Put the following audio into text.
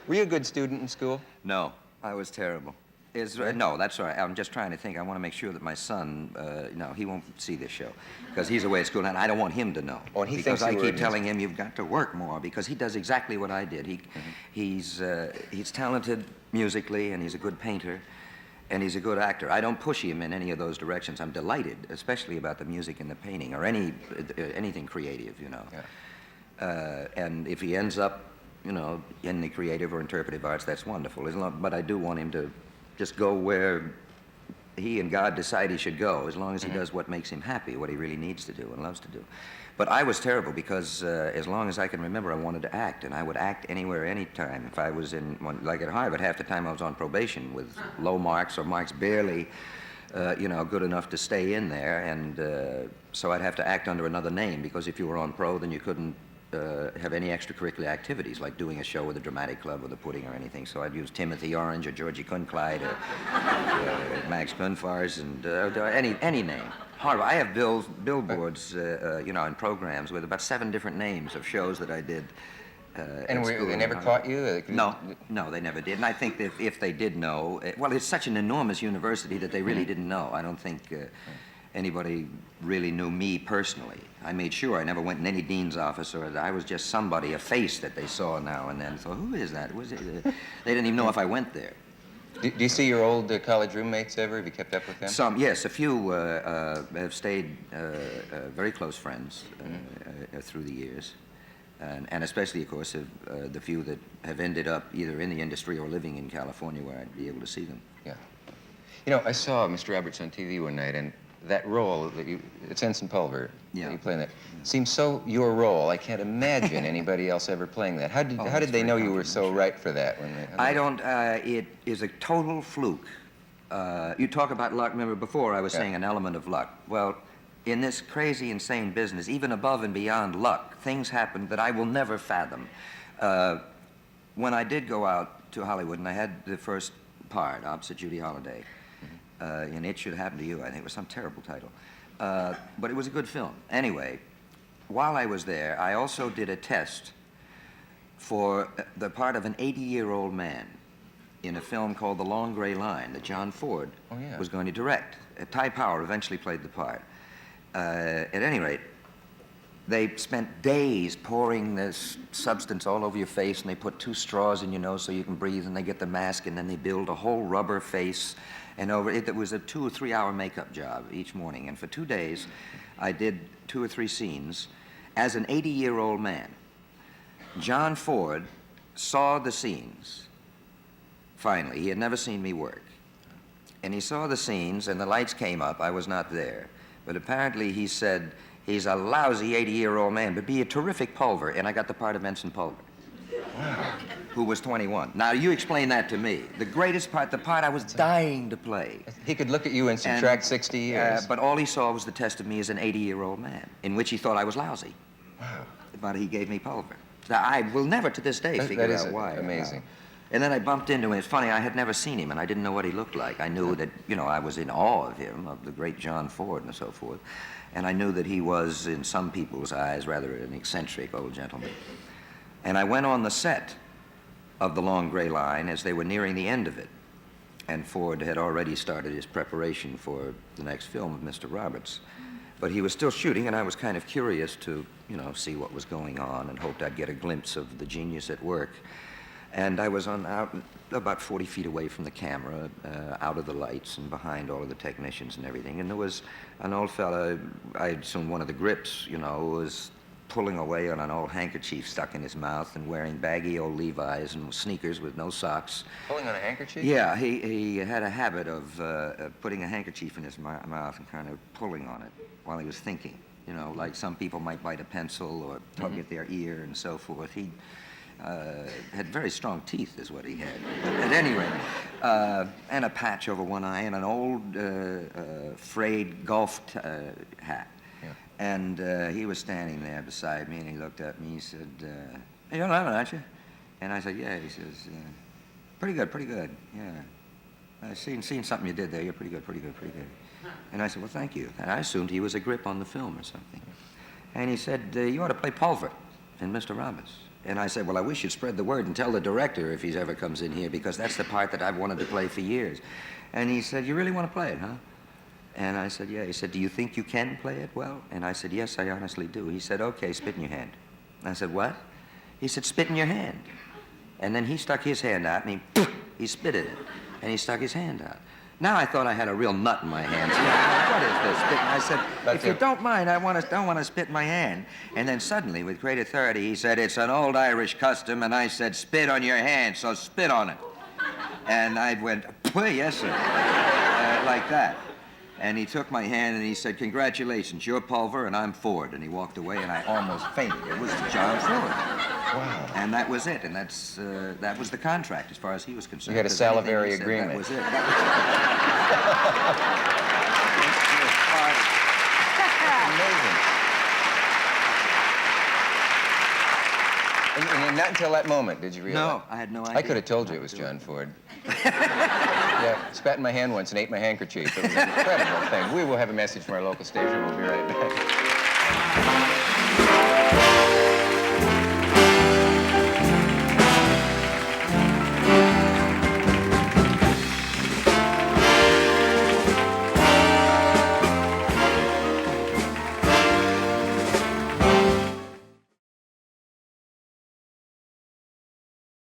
Were you a good student in school? No, I was terrible. No, that's all right. I'm just trying to think. I want to make sure that my son, no, he won't see this show because he's away at school, and I don't want him to know. Oh, and he because thinks I keep telling him you've got to work more because he does exactly what I did. He's talented musically, and he's a good painter, and he's a good actor. I don't push him in any of those directions. I'm delighted, especially about the music and the painting or anything creative, you know. Yeah. And if he ends up, you know, in the creative or interpretive arts, that's wonderful. But I do want him to just go where he and God decide he should go, as long as he does what makes him happy, what he really needs to do and loves to do. But I was terrible because as long as I can remember, I wanted to act, and I would act anywhere, anytime. If I was like at Harvard, half the time I was on probation with low marks or marks barely, you know, good enough to stay in there, and so I'd have to act under another name, because if you were on pro, then you couldn't have any extracurricular activities, like doing a show with a dramatic club or the Pudding or anything. So I'd use Timothy Orange or Georgie Kunclide or Max Gunfars and any name. Horrible. I have billboards, you know, and programs with about 7 different names of shows that I did. And they never caught you? No, they never did. And I think that if they did know, well, it's such an enormous university that they really didn't know. I don't think anybody really knew me personally. I made sure I never went in any dean's office, or I was just somebody, a face that they saw now and then. So who is that? They didn't even know if I went there. Do you see your old college roommates ever? Have you kept up with them? Some, yes. A few have stayed very close friends through the years. And especially, of course, the few that have ended up either in the industry or living in California where I'd be able to see them. Yeah. You know, I saw Mr. Roberts on TV one night, and that role that it's Ensign Pulver, that you play in that, seems so your role. I can't imagine anybody else ever playing that. How did they know you were so right for that? I don't, it is a total fluke. You talk about luck. Remember before I was saying an element of luck. Well, in this crazy, insane business, even above and beyond luck, things happen that I will never fathom. When I did go out to Hollywood, and I had the first part opposite Judy Holliday, and It Should Happen to You, I think it was some terrible title. But it was a good film. Anyway, while I was there, I also did a test for the part of an 80-year-old man in a film called The Long Gray Line that John Ford was going to direct. Ty Power eventually played the part. At any rate, they spent days pouring this substance all over your face, and they put 2 straws in your nose so you can breathe, and they get the mask, and then they build a whole rubber face. And it was a 2 or 3 hour makeup job each morning. And for 2 days, I did 2 or 3 scenes as an 80-year-old man. John Ford saw the scenes, finally. He had never seen me work. And he saw the scenes, and the lights came up. I was not there. But apparently he said, he's a lousy 80-year-old man, but be a terrific Pulver. And I got the part of Ensign Pulver. Wow. Who was 21. Now, you explain that to me. The greatest part, the part I was dying to play. He could look at you and subtract 60 years. But all he saw was the test of me as an 80-year-old man, in which he thought I was lousy. Wow. But he gave me Pulver. Now, I will never to this day figure out why. Amazing. And then I bumped into him. It's funny, I had never seen him, and I didn't know what he looked like. I knew that, you know, I was in awe of him, of the great John Ford and so forth. And I knew that he was, in some people's eyes, rather an eccentric old gentleman. And I went on the set of The Long Gray Line as they were nearing the end of it. And Ford had already started his preparation for the next film of Mr. Roberts. But he was still shooting, and I was kind of curious to, you know, see what was going on and hoped I'd get a glimpse of the genius at work. And I was out about 40 feet away from the camera, out of the lights and behind all of the technicians and everything. And there was an old fella, I assume one of the grips, you know, was pulling away on an old handkerchief stuck in his mouth and wearing baggy old Levi's and sneakers with no socks. Pulling on a handkerchief? Yeah, he had a habit of putting a handkerchief in his mouth and kind of pulling on it while he was thinking. You know, like some people might bite a pencil or tug at their ear and so forth. He had very strong teeth, is what he had. At any rate, and a patch over one eye and an old frayed golf hat. Yeah. And he was standing there beside me, and he looked at me. He said, "Hey, you're Lemmon, aren't you?" And I said, "Yeah." He says, "Pretty good, pretty good. Yeah, I've seen something you did there. You're pretty good, pretty good, pretty good." And I said, "Well, thank you." And I assumed he was a grip on the film or something. And he said, "You ought to play Pulver in Mr. Roberts." And I said, well, I wish you'd spread the word and tell the director if he ever comes in here, because that's the part that I've wanted to play for years. And he said, you really want to play it, huh? And I said, yeah. He said, do you think you can play it well? And I said, yes, I honestly do. He said, okay, spit in your hand. And I said, what? He said, spit in your hand. And then he stuck his hand out, and he spitted it. And he stuck his hand out. Now I thought I had a real nut in my hand. So what is this? I said, if you don't mind, I don't want to spit in my hand. And then suddenly, with great authority, he said, it's an old Irish custom. And I said, spit on your hand, so spit on it. And I went, yes, sir, like that. And he took my hand and he said, congratulations, you're Pulver and I'm Ford. And he walked away and I almost fainted. It was John Ford. Wow. And that was it. And that was the contract as far as he was concerned. You had a salivary agreement. That was it. Amazing. And not until that moment did you realize? No, I had no idea. I could have told you it was John Ford. Yeah, spat in my hand once and ate my handkerchief. It was an incredible thing. We will have a message from our local station. We'll be right back.